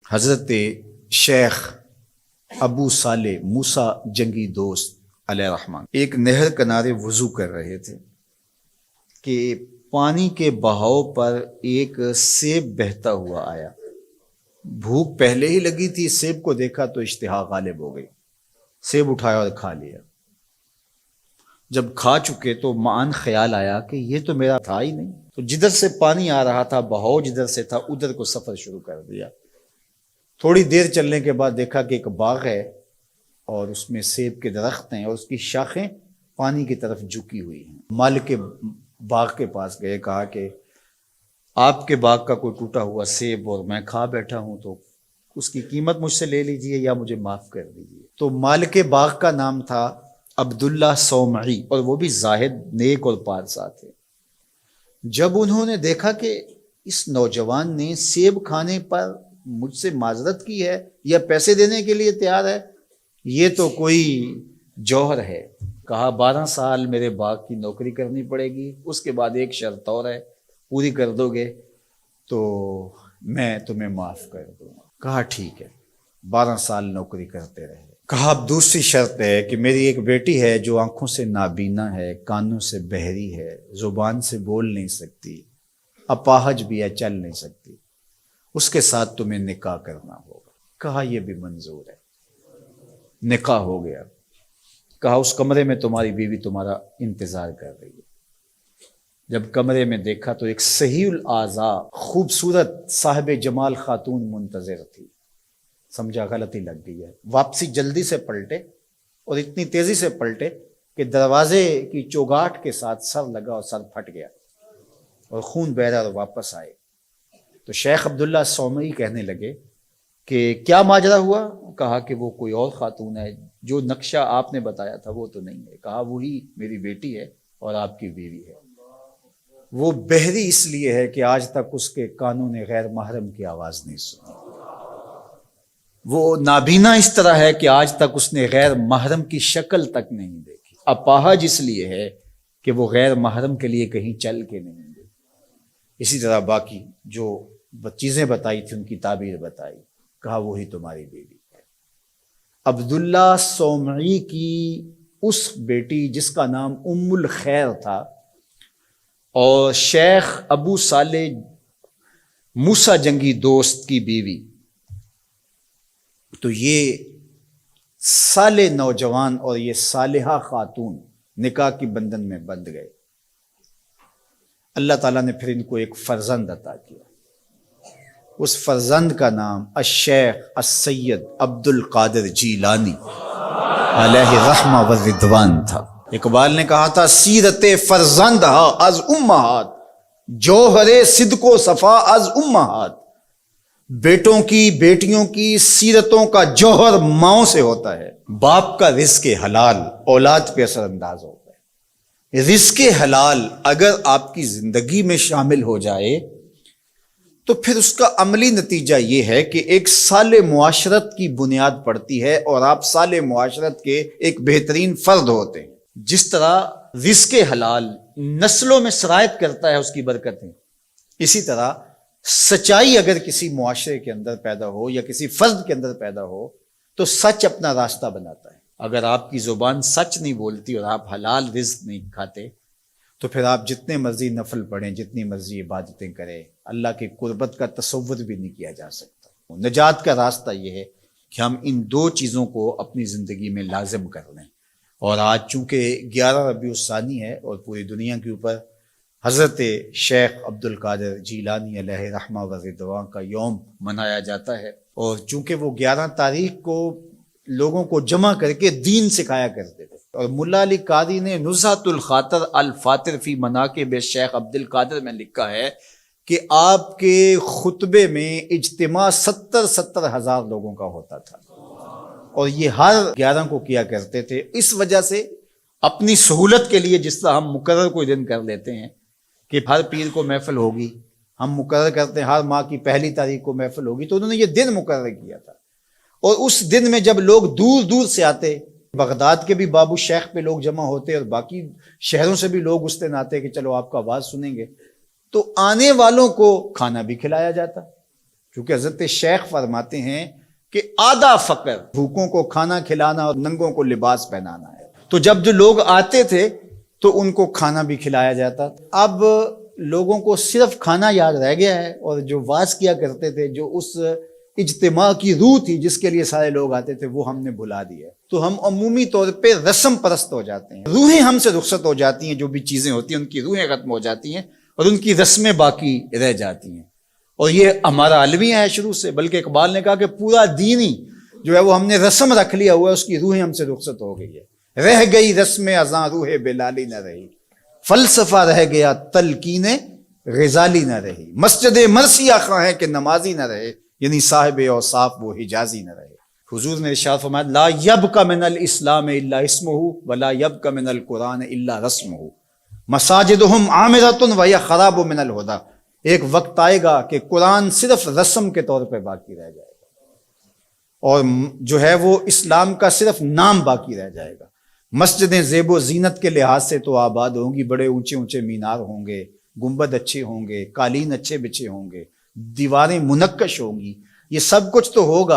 حضرت شیخ ابو صالح موسیٰ جنگی دوست علیہ الرحمن ایک نہر کنارے وضو کر رہے تھے کہ پانی کے بہاؤ پر ایک سیب بہتا ہوا آیا۔ بھوک پہلے ہی لگی تھی، سیب کو دیکھا تو اشتہا غالب ہو گئی، سیب اٹھایا اور کھا لیا۔ جب کھا چکے تو معاً خیال آیا کہ یہ تو میرا تھا ہی نہیں، تو جدھر سے پانی آ رہا تھا، بہاؤ جدھر سے تھا، ادھر کو سفر شروع کر دیا۔ تھوڑی دیر چلنے کے بعد دیکھا کہ ایک باغ ہے اور اس میں سیب کے درخت ہیں اور اس کی شاخیں پانی کی طرف جھکی ہوئی ہیں۔ مالک باغ کے پاس گئے، کہا کہ آپ کے باغ کا کوئی ٹوٹا ہوا سیب اور میں کھا بیٹھا ہوں، تو اس کی قیمت مجھ سے لے لیجئے یا مجھے معاف کر دیجئے۔ تو مالک باغ کا نام تھا عبداللہ صومعی، اور وہ بھی زاہد، نیک اور پارسا تھے۔ جب انہوں نے دیکھا کہ اس نوجوان نے سیب کھانے پر مجھ سے معذرت کی ہے یا پیسے دینے کے لیے تیار ہے، یہ تو کوئی جوہر ہے، کہا 12 سال میرے باغ کی نوکری کرنی پڑے گی، اس کے بعد ایک شرط اور ہے، پوری کر دو گے تو میں تمہیں معاف کر دوں گا۔ کہا ٹھیک ہے، 12 سال نوکری کرتے رہے۔ کہا اب دوسری شرط ہے کہ میری ایک بیٹی ہے جو آنکھوں سے نابینا ہے، کانوں سے بہری ہے، زبان سے بول نہیں سکتی، اپاہج بھی ہے، چل نہیں سکتی، اس کے ساتھ تمہیں نکاح کرنا ہوگا۔ کہا یہ بھی منظور ہے۔ نکاح ہو گیا۔ کہا اس کمرے میں تمہاری بیوی تمہارا انتظار کر رہی ہے۔ جب کمرے میں دیکھا تو ایک صحیح الاعضاء خوبصورت صاحب جمال خاتون منتظر تھی۔ سمجھا غلطی لگ گئی ہے، واپسی جلدی سے پلٹے اور اتنی تیزی سے پلٹے کہ دروازے کی چوگاٹ کے ساتھ سر لگا اور سر پھٹ گیا اور خون بہ رہا، اور واپس آئے تو شیخ عبداللہ صومعی کہنے لگے کہ کیا ماجرا ہوا؟ کہا کہ وہ کوئی اور خاتون ہے، جو نقشہ آپ نے بتایا تھا وہ تو نہیں ہے۔ کہا وہی میری بیٹی ہے اور آپ کی بیوی ہے۔ وہ بہری اس لیے ہے کہ آج تک اس کے کانوں نے غیر محرم کی آواز نہیں سنی۔ وہ نابینا اس طرح ہے کہ آج تک اس نے غیر محرم کی شکل تک نہیں دیکھی۔ اپاہج اس لیے ہے کہ وہ غیر محرم کے لیے کہیں چل کے نہیں گئی۔ اسی طرح باقی جو چیزیں بتائی تھی ان کی تعبیر بتائی۔ کہا وہی تمہاری بیوی ہے۔ عبداللہ صومعی کی اس بیٹی جس کا نام ام الخیر تھا اور شیخ ابو صالح موسیٰ جنگی دوست کی بیوی، تو یہ صالح نوجوان اور یہ صالحہ خاتون نکاح کی بندھن میں بندھ گئے۔ اللہ تعالیٰ نے پھر ان کو ایک فرزند عطا کیا۔ اس فرزند کا نام الشیخ السید عبد القادر جیلانی علیہ رحمہ و رضوان تھا۔ اقبال نے کہا تھا سیرت فرزند از امہات، جوہر صدق و صفا از امہات۔ بیٹوں کی بیٹیوں کی سیرتوں کا جوہر ماؤں سے ہوتا ہے۔ باپ کا رزق حلال اولاد پہ اثر انداز ہوتا ہے۔ رزق حلال اگر آپ کی زندگی میں شامل ہو جائے تو پھر اس کا عملی نتیجہ یہ ہے کہ ایک صالح معاشرت کی بنیاد پڑتی ہے اور آپ صالح معاشرت کے ایک بہترین فرد ہوتے ہیں۔ جس طرح رزق حلال نسلوں میں سرایت کرتا ہے اس کی برکتیں، اسی طرح سچائی اگر کسی معاشرے کے اندر پیدا ہو یا کسی فرد کے اندر پیدا ہو تو سچ اپنا راستہ بناتا ہے۔ اگر آپ کی زبان سچ نہیں بولتی اور آپ حلال رزق نہیں کھاتے تو پھر آپ جتنے مرضی نفل پڑھیں، جتنی مرضی عبادتیں کریں، اللہ کی قربت کا تصور بھی نہیں کیا جا سکتا۔ نجات کا راستہ یہ ہے کہ ہم ان دو چیزوں کو اپنی زندگی میں لازم کر لیں۔ اور آج چونکہ 11 ربیع الثانی ہے اور پوری دنیا کے اوپر حضرت شیخ عبد القادر جیلانی علیہ رحمہ و رضوان کا یوم منایا جاتا ہے، اور چونکہ وہ 11 تاریخ کو لوگوں کو جمع کر کے دین سکھایا کرتے تھے، اور ملا علی قاری نے نزہۃ الخاطر الفاطر فی مناقب شیخ عبد القادر میں لکھا ہے کہ آپ کے خطبے میں اجتماع 70 ہزار لوگوں کا ہوتا تھا، اور یہ ہر 11 کو کیا کرتے تھے۔ اس وجہ سے اپنی سہولت کے لیے جس طرح ہم مقرر کوئی دن کر لیتے ہیں کہ ہر پیر کو محفل ہوگی، ہم مقرر کرتے ہیں ہر ماہ کی پہلی تاریخ کو محفل ہوگی، تو انہوں نے یہ دن مقرر کیا تھا۔ اور اس دن میں جب لوگ دور دور سے آتے، بغداد کے بھی بابو شیخ پہ لوگ جمع ہوتے اور باقی شہروں سے بھی لوگ اس دن آتے کہ چلو آپ کا آواز سنیں گے، تو آنے والوں کو کھانا بھی کھلایا جاتا، کیونکہ حضرت شیخ فرماتے ہیں کہ آدھا فقر بھوکوں کو کھانا کھلانا اور ننگوں کو لباس پہنانا ہے. تو جب جو لوگ آتے تھے تو ان کو کھانا بھی کھلایا جاتا. اب لوگوں کو صرف کھانا یاد رہ گیا ہے، اور جو واز کیا کرتے تھے، جو اس اجتماع کی روح تھی جس کے لیے سارے لوگ آتے تھے، وہ ہم نے بھلا دیا. تو ہم عمومی طور پہ رسم پرست ہو جاتے ہیں، روحیں ہم سے رخصت ہو جاتی ہیں. جو بھی چیزیں ہوتی ہیں ان کی روحیں ختم ہو جاتی ہیں اور ان کی رسمیں باقی رہ جاتی ہیں. اور یہ ہمارا المیہ ہے شروع سے، بلکہ اقبال نے کہا کہ پورا دین ہی جو ہے وہ ہم نے رسم رکھ لیا ہوا ہے، اس کی روحیں ہم سے رخصت ہو گئی ہے. رہ گئی رسم ازاں روح بلالی نہ رہی، فلسفہ رہ گیا تلقین غزالی نہ رہی. مسجد مرثیہ خواہ ہے کہ نمازی نہ رہے، یعنی صاحب اوصاف وہ حجازی نہ رہے. حضور نے ارشاد فرمایا لا یبق من الاسلام الا اسمہ ولا یبق من القرآن الا رسمہ مساجدہم عامرۃ وہی خراب من الہدی. ایک وقت آئے گا کہ قرآن صرف رسم کے طور پہ باقی رہ جائے گا، اور جو ہے وہ اسلام کا صرف نام باقی رہ جائے گا. مسجدیں زیب و زینت کے لحاظ سے تو آباد ہوں گی، بڑے اونچے اونچے مینار ہوں گے، گنبد اچھے ہوں گے، قالین اچھے بچھے ہوں گے، دیواریں منقش ہوں گی، یہ سب کچھ تو ہوگا.